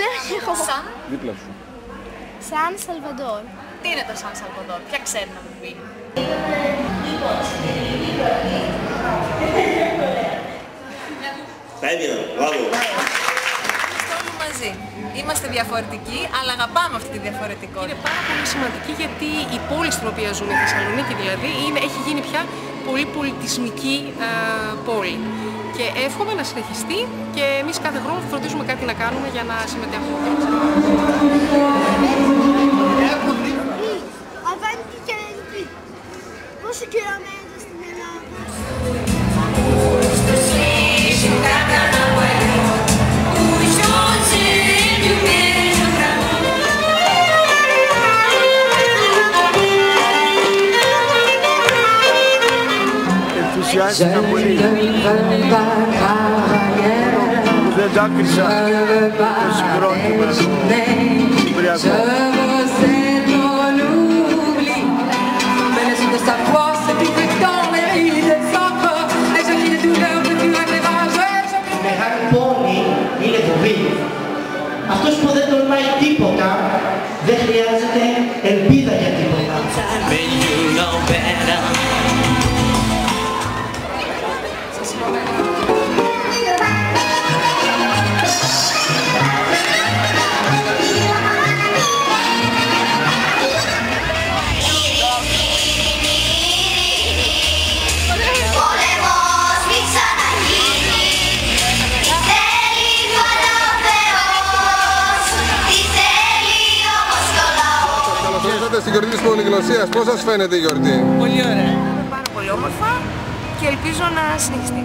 ξέρω κι εγώ. Σαν. Δίπλα σου. Σαν Σαλβαντόρ. Τι είναι το Σαν Σαλβαντόρ, ποια ξέρει να μου πει. Τα έδινα, μπράβο. Είμαστε όλοι μαζί. Είμαστε διαφορετικοί, αλλά αγαπάμε αυτή τη διαφορετικότητα. Είναι πάρα πολύ σημαντική γιατί η πόλη στην οποία ζούμε, η Θεσσαλονίκη δηλαδή, έχει γίνει πια πολύ πολιτισμική πόλη. Και εύχομαι να συνεχιστεί και εμείς κάθε χρόνο θα φροντίζουμε κάτι να κάνουμε για να συμμετέχουμε. Avanti και εκεί. Πόσο καιρό μένετε στην Ελλάδα? Ενθουσιάστηκα πολύ. Δεν δάκρυσα το συγκρότημα του Κυπριακού. Μεγάλη πόλη είναι φοβή. Αυτός που δεν τολμάει τίποτα, δεν χρειάζεται ελπίδα για τίποτα. Στην γιορτή της Πολυγνωσίας, πώς σας φαίνεται η γιορτή? Πολύ ωραία. Πάρα πολύ όμορφα και ελπίζω να συνεχιστεί.